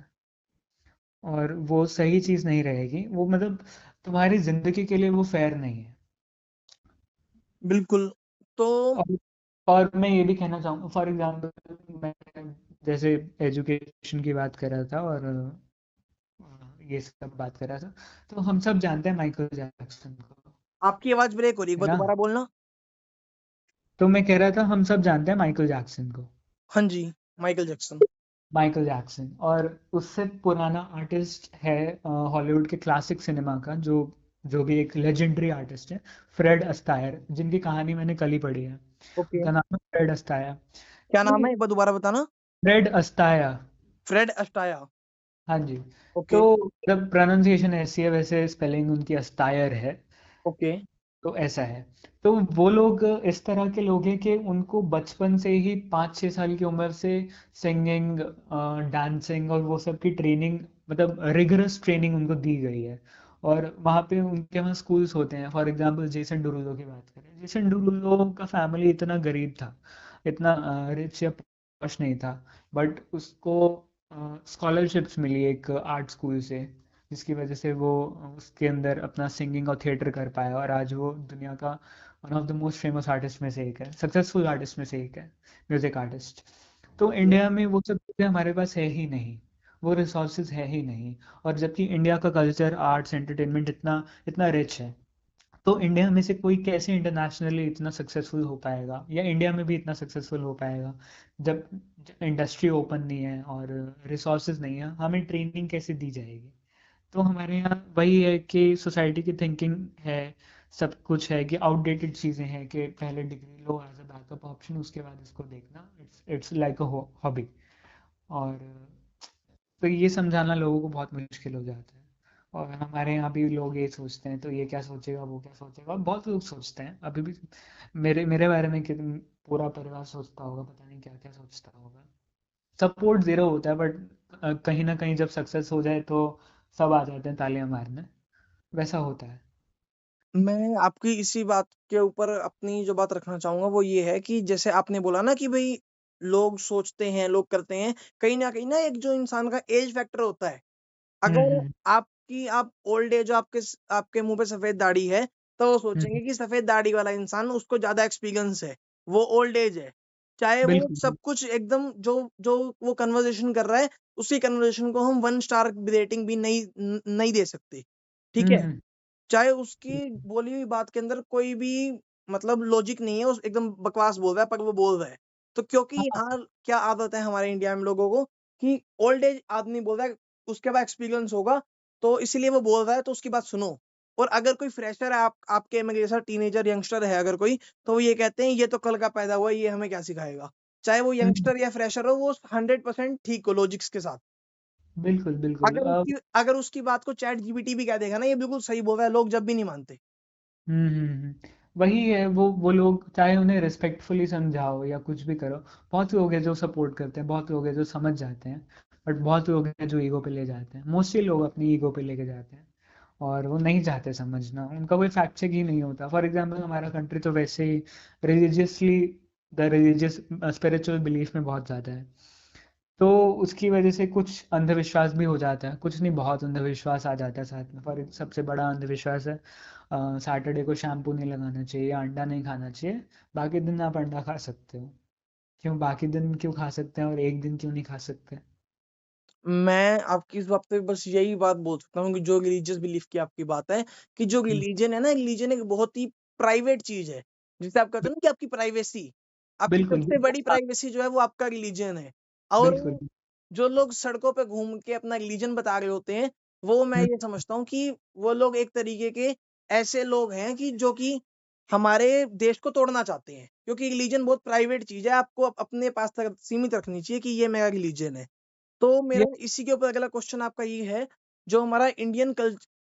और वो सही चीज़ नहीं रहेगी वो, मतलब तुम्हारी जिंदगी के लिए वो फेयर नहीं है। बिल्कुल। तो और मैं ये भी कहना चाहूँगा, फॉर एग्जांपल मैं जैसे एजुकेशन की बात कर रहा था और ये सब बात कर रहा था, तो हम सब जानते हैं माइकल जैक्सन को, आपकी आवाज ब्रेक हो रही है, एक है बार ना? दोबारा बोलना। तो मैं कह रहा था हम सब जानते हैं माइकल जैक्सन को। हाँ जी, माइकल जैक्सन। माइकल जैक्सन, और उससे पुराना आर्टिस्ट है हॉलीवुड के क्लासिक सिनेमा का, जो जो भी एक लेजेंडरी आर्टिस्ट है, फ्रेड अस्तायर, जिनकी कहानी मैंने कल ही पढ़ी है। ओके। उनका नाम है फ्रेड अस्तायर। क्या नाम तो है, एक बार दोबारा बताना। फ्रेड अस्तायर। फ्रेड अस्टाया। हाँ जी। ओके। तो जब प्रोनाउंसिएशन ऐसी है, वैसे स्पेलिंग उनकी अस्तायर है। ओके। तो ऐसा है। तो वो लोग इस तरह के लोग हैं कि उनको बचपन से ही 5-6 साल की उम्र से सिंगिंग, डांसिंग और वो सब की ट्रेनिंग, मतलब रिगरस ट्रेनिंग उनको दी गई है। और वहाँ पे उनके वहाँ स्कूल्स होते हैं। फॉर एग्जांपल जेसन डुरुलो की बात करें, जेसन डुरुलो का फैमिली इतना गरीब था, इतना रिच या पॉश नहीं था, बट उसको स्कॉलरशिप्स मिली एक आर्ट स्कूल से, जिसकी वजह से वो उसके अंदर अपना सिंगिंग और थिएटर कर पाया, और आज वो दुनिया का one of the most famous artist में से एक है, सक्सेसफुल आर्टिस्ट में से एक है, म्यूजिक आर्टिस्ट। तो इंडिया में वो सब चीज़ें हमारे पास है ही नहीं, वो रिसोर्सेज है ही नहीं। और जबकि इंडिया का कल्चर, आर्ट्स, एंटरटेनमेंट इतना इतना रिच है, तो इंडिया में से कोई कैसे इंटरनेशनली इतना सक्सेसफुल हो पाएगा, या इंडिया में भी इतना सक्सेसफुल हो पाएगा, जब इंडस्ट्री ओपन नहीं है और रिसोर्सेज नहीं है, हमें ट्रेनिंग कैसे दी जाएगी? तो हमारे यहाँ वही है कि सोसाइटी की थिंकिंग है, सब कुछ है कि आउटडेटेड चीज़ें हैं, कि पहले डिग्री लो एज अ बैकअप ऑप्शन, उसके बाद इसको देखना, इट्स लाइक अ हॉबी। और तो ये समझाना लोगों को बहुत मुश्किल हो जाता है। और हमारे यहाँ भी लोग ये सोचते हैं, तो ये क्या सोचेगा, वो क्या सोचेगा, बहुत लोग सोचते हैं अभी भी। मेरे मेरे बारे में कि पूरा परिवार सोचता होगा, पता नहीं क्या क्या सोचता होगा। सपोर्ट ज़ीरो होता है, बट कहीं ना कहीं जब सक्सेस हो जाए तो सब आ जाते हैं तालियां मारने, वैसा होता है। मैं आपकी इसी बात के ऊपर अपनी जो बात रखना चाहूँगा वो ये है कि जैसे आपने बोला ना कि भई लोग सोचते हैं, लोग करते हैं, कहीं न एक जो इंसान का एज फैक्टर होता है। अगर हम्म। आप ओल्ड एज हो, आपके मुँह पे सफ़ेद दाढ़ी है, तो वो हम्म। सोचेंगे कि सफ़ेद दाढ़ी वाला इंसान उसको ज़्यादा एक्सपीरियंस है, वो ओल्ड एज है। चाहे वो बिल्कुल। सब कुछ एकदम जो जो वो कन्वर्सेशन कर रहा है, उसी कन्वर्सेशन को हम 1 स्टार रेटिंग भी नहीं दे सकते, ठीक है? हम्म। चाहे उसकी बोली हुई बात के अंदर कोई भी मतलब लॉजिक नहीं है, उस एकदम बकवास बोल रहा है पर वो बोल रहा है। तो क्योंकि हाँ। यहाँ क्या आदत है हमारे इंडिया में लोगों को कि ओल्ड एज आदमी बोल रहा है, उसके पास एक्सपीरियंस होगा, तो इसीलिए वो बोल रहा है तो उसकी बात सुनो। और अगर कोई फ्रेशर है आपके मेरे जैसा टीनेजर यंगस्टर है अगर कोई, तो वो ये कहते हैं ये तो कल का पैदा हुआ है, ये हमें क्या सिखाएगा। चाहे वो हम्म। यंगस्टर या फ्रेशर हो, वो 100% ठीक हो लॉजिक्स के साथ। बिल्कुल बिल्कुल। अगर उसकी बात को चैट जीपीटी भी कह देगा ना ये बिल्कुल सही बोल रहा है, लोग जब भी नहीं मानते। वही है, वो लोग चाहे उन्हें रिस्पेक्टफुली समझाओ या कुछ भी करो, बहुत लोग हैं जो सपोर्ट करते हैं, बहुत लोग हैं जो समझ जाते हैं, बट बहुत लोग हैं जो ईगो पे ले जाते हैं, मोस्टली लोग अपनी ईगो पे लेके जाते हैं, और वो नहीं चाहते समझना, उनका कोई फैक्ट चेक ही नहीं होता। फॉर एग्जांपल हमारा कंट्री तो वैसे ही religiously, the religious spiritual belief में बहुत ज़्यादा है, तो उसकी वजह से कुछ अंधविश्वास भी हो जाता है, कुछ नहीं, बहुत अंधविश्वास आ जाता है साथ में। फॉर सबसे बड़ा अंधविश्वास है सैटरडे को शैम्पू नहीं लगाना चाहिए या अंडा नहीं खाना चाहिए, बाकी दिन आप अंडा खा सकते हो। क्यों बाकी दिन क्यों खा सकते हैं और एक दिन क्यों नहीं खा सकते? मैं आपकी इस बात पे बस यही बात बोल सकता हूँ कि जो रिलीजियस बिलीफ की आपकी बात है कि जो हम्म। रिलीजन है ना, रिलीजन एक बहुत ही प्राइवेट चीज है। जिसे आप कहते हो ना कि आपकी बिल्कुल सबसे बिल्कुल। बड़ी प्राइवेसी जो है वो आपका रिलीजन है। और बिल्कुल। जो लोग सड़कों पे घूम के अपना रिलीजन बता रहे होते हैं, वो मैं हम्म। ये समझता हूँ कि वो लोग एक तरीके के ऐसे लोग हैं कि जो कि हमारे देश को तोड़ना चाहते हैं। क्योंकि रिलीजन बहुत प्राइवेट चीज है, आपको अपने पास तक सीमित रखनी चाहिए कि ये मेरा रिलीजन है। तो ये मेरा इसी के ऊपर अगला क्वेश्चन आपका ये है, जो हमारा इंडियन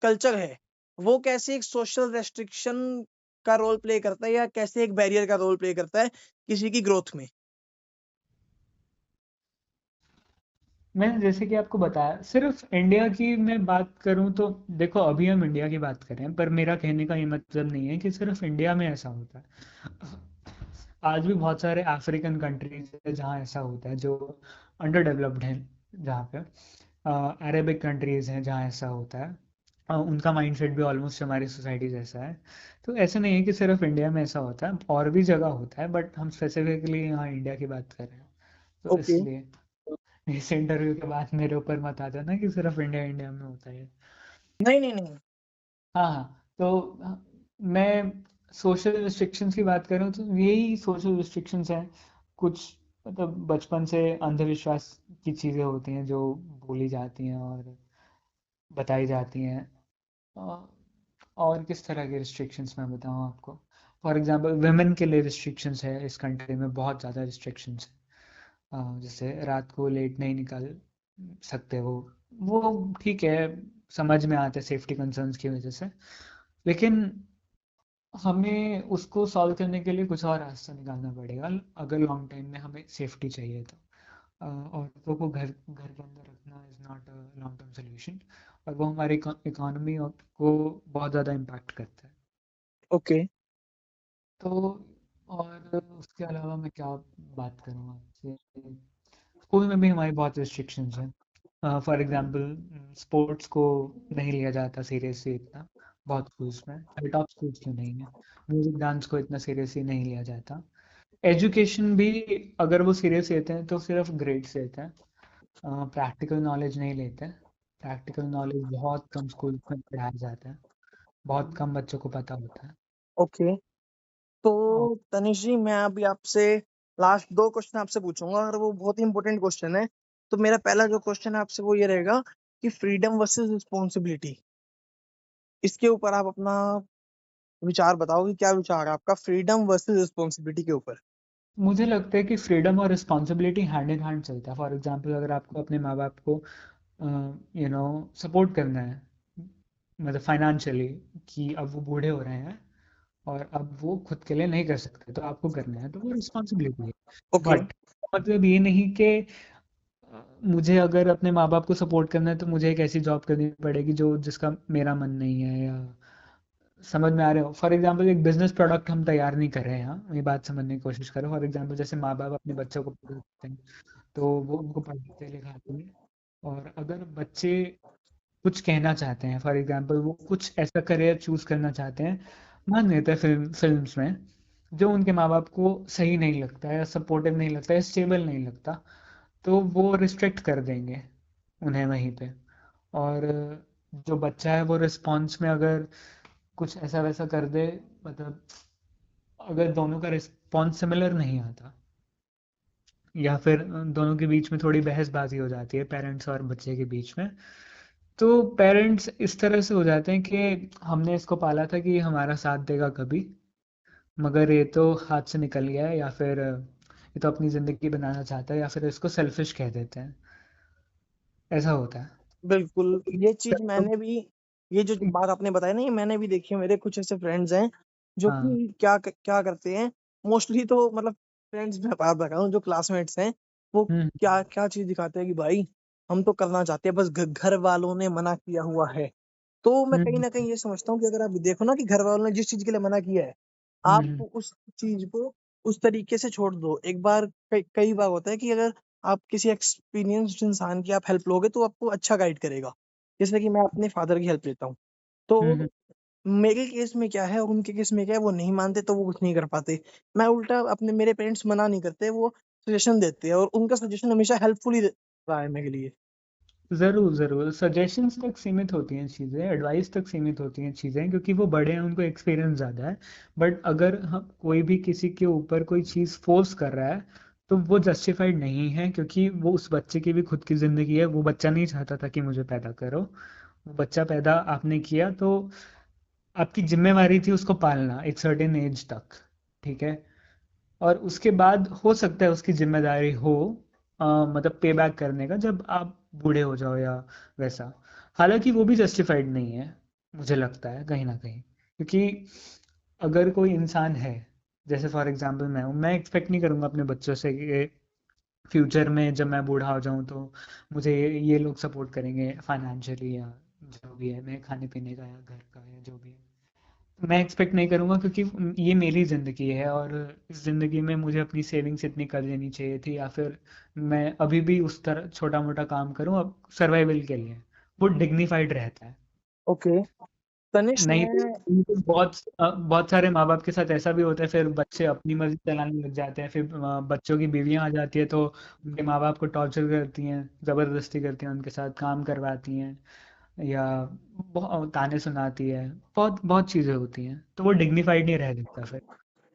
कल्चर है, वो कैसे एक सोशल रेस्ट्रिक्शन का रोल प्ले करता है या कैसे एक बैरियर का रोल प्ले करता है किसी की ग्रोथ में? मैंने जैसे कि आपको बताया, सिर्फ इंडिया की मैं बात करूं तो देखो, अभी हम इंडिया की बात करें, पर मेरा कहने का ये मतलब नहीं है कि सिर्फ इंडिया में ऐसा होता है। आज भी बहुत सारे अफ्रीकन कंट्रीज है जहाँ ऐसा होता है, जो अंडर डेवलप्ड हैं, जहाँ पे अरेबिक कंट्रीज हैं जहाँ ऐसा होता है, उनका माइंडसेट भी ऑलमोस्ट हमारी सोसाइटी जैसा है। तो ऐसा नहीं है कि सिर्फ इंडिया में ऐसा होता है, और भी जगह होता है, बट हम स्पेसिफिकली यहाँ इंडिया की बात कर रहे हैं, तो ओके। इसलिए इस इंटरव्यू के बाद मेरे ऊपर मत आ जाना कि सिर्फ इंडिया इंडिया में होता है। नहीं नहीं नहीं। हाँ हाँ, तो मैं सोशल रिस्ट्रिक्शंस की बात करूँ तो यही सोशल रिस्ट्रिक्शंस हैं कुछ, मतलब बचपन से अंधविश्वास की चीज़ें होती हैं जो बोली जाती हैं और बताई जाती हैं। अ, और किस तरह के रिस्ट्रिक्शंस मैं बताऊँ आपको? फॉर एग्जांपल वुमेन के लिए रिस्ट्रिक्शंस है इस कंट्री में, बहुत ज़्यादा रिस्ट्रिक्शंस है। जैसे रात को लेट नहीं निकल सकते वो ठीक है, समझ में आता है सेफ्टी कंसर्न्स की वजह से, लेकिन हमें उसको सॉल्व करने के लिए कुछ और रास्ता निकालना पड़ेगा अगर लॉन्ग टाइम में हमें सेफ्टी चाहिए तो। औरतों को घर घर के अंदर रखना is not a long term solution, और वो हमारी इकोनॉमी को बहुत ज़्यादा इम्पैक्ट करता है। ओके। तो और उसके अलावा मैं क्या बात करूँ आपसे? स्कूल में भी हमारी बहुत रिस्ट्रिक्शंस हैं। फॉर एग्जांपल स्पोर्ट्स को नहीं लिया जाता सीरियसली इतना, बहुत स्कूल्स में, टॉप स्कूल्स क्यों नहीं है, म्यूजिक डांस को इतना सीरियसली नहीं लिया जाता। एजुकेशन भी अगर वो सीरियस लेते हैं तो सिर्फ ग्रेड्स लेते हैं, प्रैक्टिकल नॉलेज नहीं लेते हैं। प्रैक्टिकल नॉलेज बहुत कम स्कूल में पढ़ाया जाता है, बहुत कम बच्चों को पता होता है। ओके। तो और तनिष जी, मैं अभी आपसे लास्ट 2 क्वेश्चन आपसे पूछूँगा और वो बहुत ही इम्पोर्टेंट क्वेश्चन है। तो मेरा पहला जो क्वेश्चन है आपसे वो ये रहेगा कि फ्रीडम वर्सेस रिस्पॉन्सिबिलिटी, इसके ऊपर आप अपना विचार बताओ कि क्या विचार है आपका फ्रीडम वर्सेस रिस्पॉन्सिबिलिटी के ऊपर? मुझे लगता है कि फ्रीडम और रिस्पॉन्सिबिलिटी हैंड इन हैंड चलता है। फॉर एग्जांपल अगर आपको अपने माँ बाप को यू नो सपोर्ट करना है, मतलब फाइनेंशियली, कि अब वो बूढ़े हो रहे हैं और अब वो खुद के लिए नहीं कर सकते तो आपको करना है, तो वो रिस्पॉन्सिबिलिटी है। ओके। बट मतलब ये नहीं कि मुझे अगर अपने माँ बाप को सपोर्ट करना है तो मुझे एक ऐसी जॉब करनी पड़ेगी जो जिसका मेरा मन नहीं है, या समझ में आ रहे हो? फॉर एग्जांपल एक बिजनेस प्रोडक्ट हम तैयार नहीं कर रहे हैं, हाँ ये बात समझने की कोशिश करो। फॉर एग्जांपल जैसे माँ बाप अपने बच्चों को पढ़ाते हैं तो वो उनको पढ़ाते लिखाते हैं, और अगर बच्चे कुछ कहना चाहते हैं, फॉर एग्जांपल वो कुछ ऐसा करियर चूज करना चाहते हैं, मान लेते हैं फिल्म्स में, जो उनके माँ बाप को सही नहीं लगता है या सपोर्टिव नहीं लगता है, स्टेबल नहीं लगता, तो वो रिस्ट्रिक्ट कर देंगे उन्हें वहीं पे। और जो बच्चा है वो रिस्पॉन्स में अगर कुछ ऐसा वैसा कर दे, मतलब अगर दोनों का रिस्पॉन्स सिमिलर नहीं आता, या फिर दोनों के बीच में थोड़ी बहसबाजी हो जाती है पेरेंट्स और बच्चे के बीच में, तो पेरेंट्स इस तरह से हो जाते हैं कि हमने इसको पाला था कि ये हमारा साथ देगा कभी, मगर ये तो हाथ से निकल गया है, या फिर ये तो अपनी ज़िंदगी बनाना चाहता है, या फिर इसको सेल्फिश कह देते हैं। ऐसा होता है। बिल्कुल, ये चीज़ तो मैंने भी, ये जो बात आपने बताई ना, ये मैंने भी देखी है। मेरे कुछ ऐसे फ्रेंड्स हैं, जो हाँ। कि क्या करते हैं, मोस्टली तो मतलब फ्रेंड्स मैं बात कर रहा हूँ, जो क्लासमेट्स हैं, वो हुँ, क्या चीज़ दिखाते हैं कि भाई हम तो करना चाहते हैं, बस घर वालों ने मना किया हुआ है। तो मैं हुँ, कहीं हुँ, न कहीं ये समझता हूँ कि अगर आप देखो ना कि घर वालों ने जिस चीज़ के लिए मना किया है, हुँ, आप उस चीज़ को उस तरीके से छोड़ दो। एक बार, कई बार होता है कि अगर आप किसी एक्सपीरियंस्ड इंसान की आप हेल्प लोगे तो आपको अच्छा गाइड करेगा। जैसे कि मैं अपने फादर की हेल्प लेता हूँ। हुँ, हुँ। तो मेरे केस में क्या है और उनके केस में क्या है, वो नहीं मानते तो वो कुछ नहीं कर पाते। मैं उल्टा अपने मेरे पेरेंट्स मना नहीं करते, वो सजेशन देते हैं और उनका सजेशन हमेशा हेल्पफुल ही रहा है मेरे लिए। ज़रूर, ज़रूर। सजेशंस तक सीमित होती हैं चीज़ें, एडवाइस तक सीमित होती हैं चीज़ें, क्योंकि वो बड़े हैं, उनको एक्सपीरियंस ज़्यादा है। बट अगर हम कोई भी किसी के ऊपर कोई चीज़ फ़ोर्स कर रहा है, तो वो जस्टिफाइड नहीं है, क्योंकि वो उस बच्चे की भी खुद की ज़िंदगी है। वो बच्चा नहीं चाहता था कि मुझे पैदा करो। वो बच्चा पैदा आपने किया तो आपकी ज़िम्मेवारी थी उसको पालना एक सर्टेन एज तक, ठीक है? और उसके बाद हो सकता है उसकी ज़िम्मेदारी हो मतलब पे बैक करने का जब आप बूढ़े हो जाओ या वैसा। हालाँकि वो भी जस्टिफाइड नहीं है, मुझे लगता है कहीं न कहीं। क्योंकि अगर कोई इंसान है, जैसे फॉर एग्ज़ाम्पल मैं हूँ, मैं एक्सपेक्ट नहीं करूँगा अपने बच्चों से कि फ्यूचर में जब मैं बूढ़ा हो जाऊँ तो मुझे ये लोग सपोर्ट करेंगे फाइनेंशियली, या जो भी है, मेरे खाने-पीने का या घर का या जो भी है। मैं एक्सपेक्ट नहीं करूँगा, क्योंकि ये मेरी ज़िंदगी है, और इस ज़िंदगी में मुझे अपनी सेविंग्स इतनी कर लेनी चाहिए थी, या फिर मैं अभी भी उस तरह छोटा-मोटा काम करूँ अब सर्वाइवल के लिए। वो डिग्निफाइड रहता है। ओके। तनिष्क नहीं तो मैं उनको बहुत सारे माँ बाप के साथ ऐसा भी होता है, फिर बच्चे अपनी मर्जी चलाने लग जाते हैं, फिर बच्चों की बीवियां आ जाती है तो उनके माँ बाप को टॉर्चर करती हैं, जबरदस्ती करती हैं, उनके साथ काम करवाती हैं, या ताने सुनाती है, बहुत बहुत चीजें होती हैं, तो वो डिग्निफाइड नहीं रह सकता फिर।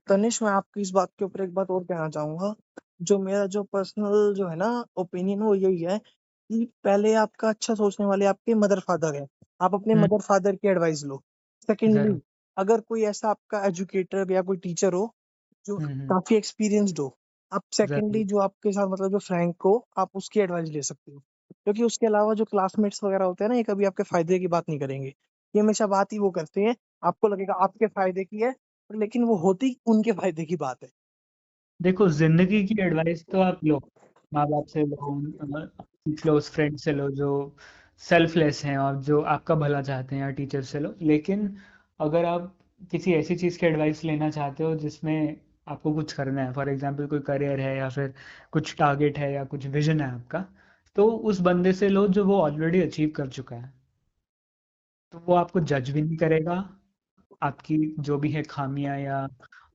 तनिष्क मैं आपकी इस बात के ऊपर एक बात और कहना चाहूंगा। जो मेरा जो पर्सनल जो है ना ओपिनियन, वो यही है कि पहले आपका अच्छा सोचने वाले आपके मदर फादर है, आप अपने हम्म। मदर फादर की एडवाइस लो। सेकेंडली, जरूर। अगर कोई ऐसा आपका एजुकेटर या कोई टीचर हो जो हम्म। काफी एक्सपीरियंस्ड हो, आप जरूर। सेकेंडली जो आपके साथ मतलब जो फ्रैंक हो, आप उसकी एडवाइस ले सकते हो। क्योंकि उसके अलावा जो क्लासमेट्स वगैरह होते हैं ना, ये कभी आपके फायदे की बात नहीं करेंगे, ये हमेशा बात ही वो करते हैं, आपको लगेगा आपके फायदे की है, पर लेकिन वो होती उनके फायदे की बात है। देखो, जिंदगी की एडवाइस तो आप लो, माँ बाप से लो, क्लोज फ्रेंड से लो जो सेल्फलेस हैं और जो आपका भला चाहते हैं, या टीचर से लो। लेकिन अगर आप किसी ऐसी चीज़ की एडवाइस लेना चाहते हो जिसमें आपको कुछ करना है, फॉर एग्जांपल कोई करियर है, या फिर कुछ टारगेट है, या कुछ विजन है आपका, तो उस बंदे से लो जो वो ऑलरेडी अचीव कर चुका है। तो वो आपको जज भी नहीं करेगा, आपकी जो भी है खामियां या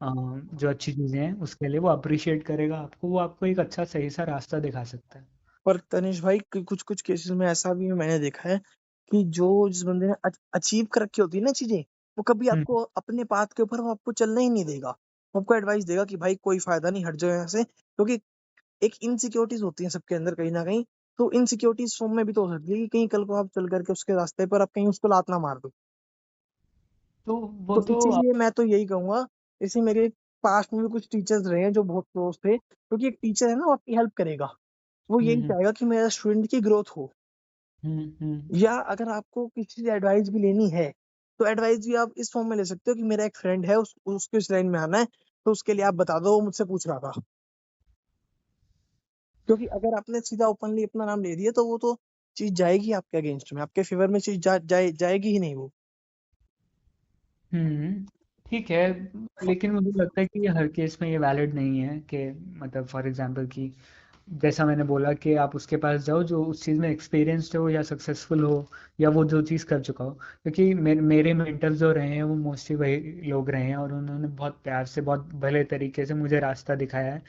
जो अच्छी चीजें हैं उसके लिए वो अप्रिशिएट करेगा आपको, वो आपको एक अच्छा सही सा रास्ता दिखा सकता है। पर तनिष भाई, कुछ कुछ केसेस में ऐसा भी मैंने देखा है कि जो जिस बंदे ने अचीव कर रखी होती है ना चीजें, वो कभी हम्म। आपको अपने पाथ के ऊपर वो आपको चलना ही नहीं देगा। वो आपको एडवाइस देगा कि भाई कोई फायदा नहीं, हट जाओ यहाँ से, क्योंकि एक इनसिक्योरिटीज होती है सबके अंदर कहीं ना कहीं। तो इनसिक्योरिटीज फॉर्म में भी तो हो सकती है कि कहीं कल को आप चल करके उसके रास्ते पर आप कहीं उसको लात ना मार दो। तो वो तो तो इसीलिए मैं तो यही कहूंगा, जैसे मेरे पास्ट में भी कुछ टीचर्स रहे हैं जो बहुत क्लोज थे, क्योंकि एक टीचर है ना वो आपकी हेल्प करेगा, वो यही हम्म। चाहेगा कि मेरा स्टूडेंट की ग्रोथ हो। हम्म। या अगर आपको किसी से एडवाइस भी लेनी है, तो एडवाइस भी आप इस फॉर्म में ले सकते हो कि मेरा एक फ्रेंड है, उसको इस लाइन में आना है, तो उसके लिए आप बता दो, वो मुझसे पूछ रहा था। क्योंकि अगर आपने सीधा ओपनली अपना नाम ले दिया, तो वो तो चीज जाएगी आपके अगेंस्ट में, आपके फेवर में चीज जाएगी ही नहीं वो। हम्म। ठीक है, लेकिन मुझे लगता है कि ये हर केस में ये वैलिड नहीं है कि, मतलब फॉर एग्जांपल कि जैसा मैंने बोला कि आप उसके पास जाओ जो उस चीज़ में एक्सपीरियंस्ड हो या सक्सेसफुल हो, या वो जो चीज़ कर चुका हो, क्योंकि मेरे मेंटर जो रहे हैं वो मोस्टली वही लोग रहे हैं, और उन्होंने बहुत प्यार से, बहुत भले तरीके से मुझे रास्ता दिखाया है।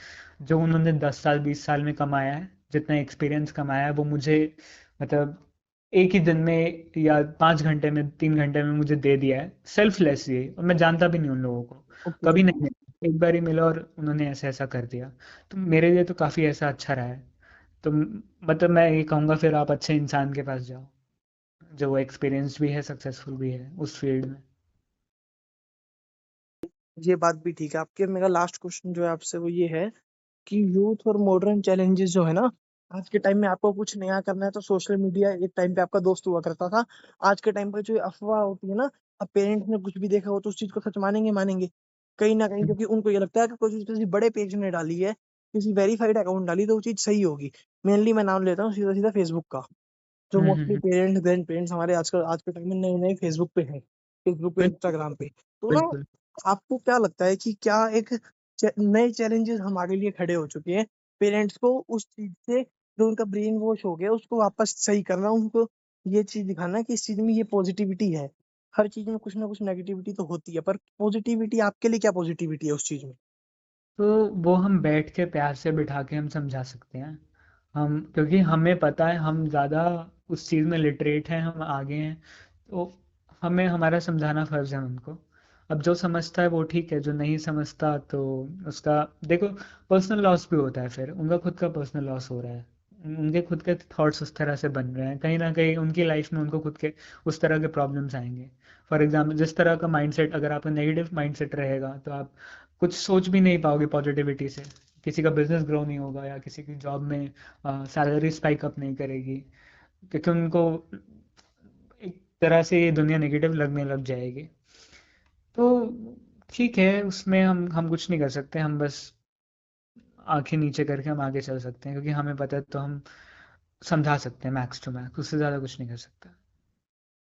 जो उन्होंने 10 साल 20 साल में कमाया है, जितना एक्सपीरियंस कमाया है, वो मुझे, मतलब एक ही दिन में या 5 घंटे में, 3 घंटे में मुझे दे दिया है, सेल्फलेस ये, और मैं जानता भी नहीं उन लोगों को, ओके। कभी नहीं मिला। एक बार ही मिला और उन्होंने ऐसा ऐसा कर दिया, तो मेरे लिए तो काफ़ी ऐसा अच्छा रहा है। तो मतलब मैं ये कहूँगा फिर आप अच्छे इंसान के पास जाओ जो वो एक्सपीरियंस्ड भी है, सक्सेसफुल भी है उस फील्ड में। ये बात भी ठीक है आपके। मेरा लास्ट क्वेश्चन जो है आपसे वो ये है कि यूथ और मॉडर्न चैलेंजेस जो है ना, आज के टाइम में आपको कुछ नया करना है तो सोशल मीडिया एक टाइम पे आपका दोस्त हुआ करता था। आज के टाइम पे जो ये अफवाह होती है ना, अब पेरेंट्स ने कुछ भी देखा हो तो उस चीज को सच मानेंगे मानेंगे कहीं ना कहीं, हम्म। क्योंकि उनको ये लगता है कि कोई चीज किसी बड़े पेज ने डाली है, किसी वेरीफाइड अकाउंट डाली, तो वो चीज सही होगी। मेनली मैं नाम लेता हूँ सीधा सीधा फेसबुक का। जो हम्म। मोस्टली पेरेंट्स ग्रैंड पेरेंट्स हमारे आजकल आज के टाइम में नए नए फेसबुक पे हैं, फेसबुक पे बिल्कुल। इंस्टाग्राम पे। तो ना, बिल्कुल। आपको क्या लगता है कि क्या एक नए चैलेंजेस हमारे लिए खड़े हो चुके हैं, पेरेंट्स को उस चीज से जो उनका ब्रेन वॉश हो गया उसको वापस सही करना, उनको ये चीज दिखाना कि इस चीज में ये पॉजिटिविटी है। हर चीज में कुछ ना कुछ नेगेटिविटी तो होती है, पर पॉजिटिविटी आपके लिए क्या पॉजिटिविटी है उस चीज में? तो वो हम बैठ के प्यार से बिठा के हम समझा सकते हैं, हम, क्योंकि हमें पता है, हम ज़्यादा उस चीज़ में लिटरेट हैं, हम आगे हैं, तो हमें हमारा समझाना फ़र्ज़ है उनको। अब जो समझता है वो ठीक है, जो नहीं समझता तो उसका, देखो, पर्सनल लॉस भी होता है, फिर उनका खुद का पर्सनल लॉस हो रहा है, उनके खुद के थॉट्स उस तरह से बन रहे हैं, कहीं ना कहीं उनकी लाइफ में उनको खुद के उस तरह के प्रॉब्लम्स आएंगे। फॉर एग्जाम्पल, जिस तरह का माइंडसेट, अगर आपका नेगेटिव माइंडसेट रहेगा तो आप कुछ सोच भी नहीं पाओगे पॉजिटिविटी से, किसी का बिजनेस ग्रो नहीं होगा, या किसी की जॉब में सैलरी स्पाइक अप नहीं करेगी, क्योंकि उनको एक तरह से ये दुनिया नेगेटिव लगने लग जाएगी। तो ठीक है, उसमें हम कुछ नहीं कर सकते, हम बस आंखें नीचे करके हम आगे चल सकते हैं, क्योंकि हमें पता है तो हम समझा सकते हैं मैक्स टू मैक्स, उससे ज़्यादा कुछ नहीं कर सकता।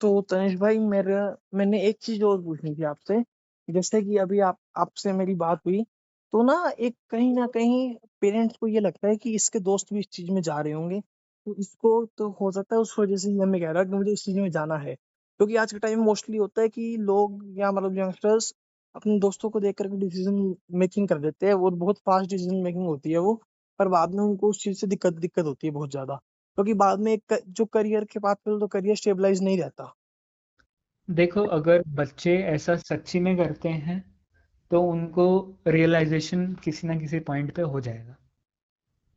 तो तनिष भाई, मैंने एक चीज और पूछनी थी आपसे। जैसे कि अभी आपसे मेरी बात हुई, तो ना एक कहीं ना कहीं पेरेंट्स को ये लगता है कि इसके दोस्त भी इस चीज में जा रहे होंगे, तो इसको तो हो सकता है उस वजह से ही हमें कह रहा है कि मुझे इस चीज में जाना है। क्योंकि आज के टाइम में मोस्टली होता है कि लोग या मतलब यंगस्टर्स अपने दोस्तों को देख करके डिसीजन मेकिंग कर देते हैं, वो बहुत फास्ट डिसीजन मेकिंग होती है वो, पर बाद में उनको उस चीज से दिक्कत दिक्कत होती है बहुत ज्यादा, क्योंकि बाद में जो करियर के बाद फिर तो करियर स्टेबलाइज नहीं रहता। देखो, अगर बच्चे ऐसा सच्ची में करते हैं तो उनको रियलाइजेशन किसी ना किसी पॉइंट पे हो जाएगा,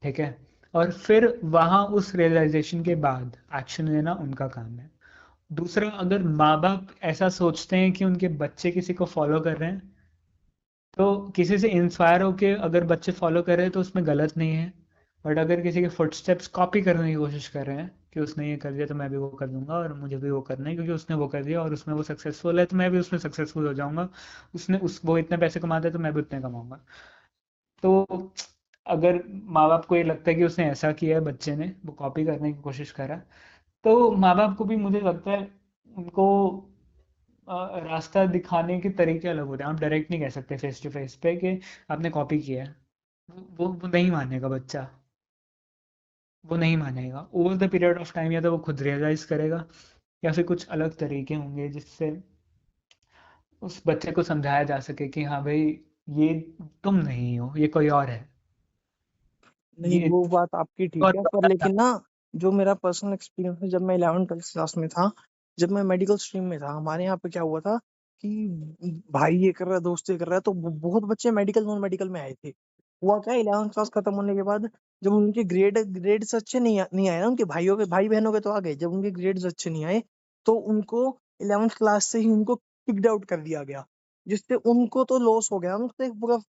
ठीक है। और फिर वहाँ उस रियलाइजेशन के बाद एक्शन लेना उनका काम है। दूसरा, अगर माँ बाप ऐसा सोचते हैं कि उनके बच्चे किसी को फॉलो कर रहे हैं, तो किसी से इंस्पायर होके अगर बच्चे फॉलो कर रहे हैं तो उसमें गलत नहीं है। बट अगर किसी के फुटस्टेप्स कॉपी करने की कोशिश कर रहे हैं कि उसने ये कर दिया तो मैं भी वो कर दूंगा और मुझे भी वो करना है क्योंकि उसने वो कर दिया और उसमें वो सक्सेसफुल है तो मैं भी उसमें सक्सेसफुल हो जाऊंगा, उसने उस वो इतने पैसे कमाता है तो मैं भी उतने कमाऊंगा। तो अगर माँ बाप को ये लगता है कि उसने ऐसा किया है, बच्चे ने वो कॉपी करने की कोशिश करा, तो माँ बाप को भी मुझे लगता है उनको रास्ता दिखाने के तरीके अलग होते हैं। आप डायरेक्ट नहीं कह सकते फेस टू फेस पे कि आपने कॉपी किया है। वो नहीं मानेगा बच्चा, वो नहीं मानेगा। Over the period of time या तो वो खुद रियलाइज करेगा या फिर कुछ अलग तरीके होंगे जिससे उस बच्चे को समझाया जा सके कि हाँ भाई, ये तुम नहीं हो, ये कोई और है, नहीं, ये वो बात आपकी ठीक और है, पर लेकिन ना जो मेरा पर्सनल एक्सपीरियंस है, जब मैं 11th क्लास में था, जब मैं मेडिकल स्ट्रीम में था, हमारे यहाँ पे क्या हुआ था कि भाई ये कर रहा है, दोस्त ये कर रहा है, तो बहुत बच्चे मेडिकल नॉन मेडिकल में आए थे। हुआ क्या, 11th क्लास खत्म होने के बाद जब उनके ग्रेड्स अच्छे नहीं आए ना, उनके भाइयों के भाई बहनों के तो आ गए, जब उनके ग्रेड्स अच्छे नहीं आए तो उनको 11th क्लास से ही उनको किक्ड आउट कर दिया गया, जिससे उनको तो लॉस हो गया, उनको एक पूरा,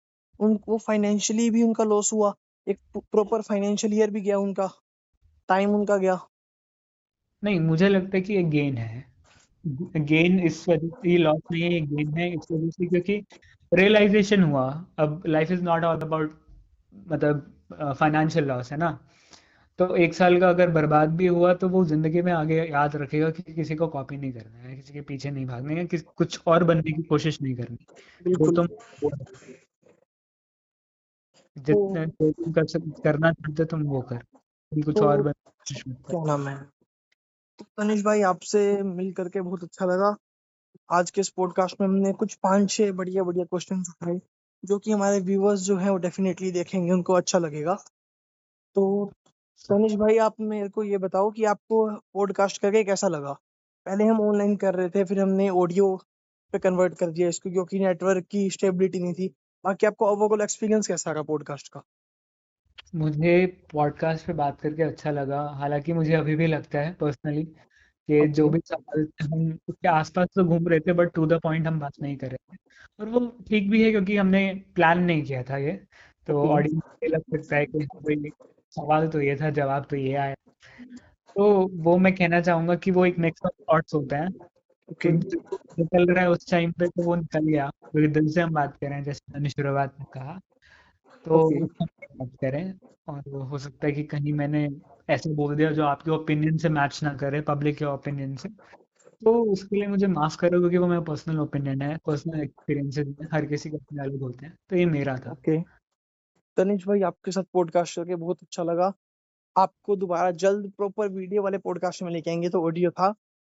उनको फाइनेंशियली भी उनका लॉस हुआ, एक प्रॉपर फाइनेंशियल ईयर भी गया उनका, टाइम उनका गया। नहीं, मुझे लगता है कि ये गेन है। गेन इस वजह से, ये लॉस नहीं है, ये गेन है इस वजह से क्योंकि रियलाइजेशन हुआ। अब life is not all about, मतलब फाइनेंशियल लॉस है ना। तो एक साल का अगर बर्बाद भी हुआ तो वो जिंदगी में आगे याद रखेगा कि किसी को कॉपी नहीं करना है, किसी के पीछे नहीं भागना है, कुछ और बनने की कोशिश नहीं करनी। जो बिल्कुल। तुम वो तो जितने जो तुम करना चाहते तुम वो कर, तुम कुछ और तो बनने की कोशिश मत कर। क्या नाम है, तो तनिष भाई आपसे मिल करके बहुत अच्छा लगा। आज के इस पॉडकास्ट में हमने कुछ 5-6 बढ़िया बढ़िया क्वेश्चन उठाए, जो कि हमारे व्यूअर्स जो हैं वो डेफिनेटली देखेंगे, उनको अच्छा लगेगा। तो तनिष भाई आप मेरे को ये बताओ कि आपको पॉडकास्ट करके कैसा लगा। पहले हम ऑनलाइन कर रहे थे, फिर हमने ऑडियो पे कन्वर्ट कर दिया इसको, क्योंकि नेटवर्क की स्टेबिलिटी नहीं थी। बाकी आपको ओवरऑल एक्सपीरियंस कैसा रहा पॉडकास्ट का। मुझे पॉडकास्ट पे बात करके अच्छा लगा, हालांकि मुझे अभी भी लगता है पर्सनली कि जो ओके। भी सवाल थे हम उसके आसपास तो घूम रहे थे बट टू द पॉइंट हम बात नहीं कर रहे थे। और वो ठीक भी है क्योंकि हमने प्लान नहीं किया था ये। तो ओके। ऑडियंस को लग सकता है कि हाँ भाई, सवाल तो ये था, जवाब तो ये आया। तो वो मैं कहना चाहूंगा कि वो एक मिक्स ऑफ थॉट्स होता है। तो ओके। जो निकल रहा है उस टाइम पे तो वो निकल गया क्योंकि दिल से हम बात कर रहे हैं, जैसे मैंने शुरुआत में कहा। तो ओके। उस टाइम पे बात करें। और वो हो सकता है कि कहीं मैंने ऐसे बोल दिया जो आपके ओपिनियन से मैच ना करे, पब्लिक के ओपिनियन से। तो उसके लिए मुझे माफ करो क्योंकि वो मेरा पर्सनल ओपिनियन है, पर्सनल एक्सपीरियंसेस हैं, हर किसी के अपने अलग होते हैं, तो ये मेरा था। ओके। तनिष भाई आपके साथ पॉडकास्ट करके बहुत अच्छा लगा। आपको दोबारा जल्द प्रॉपर वीडियो वाले पॉडकास्ट में लेके आएंगे, तो ऑडियो था।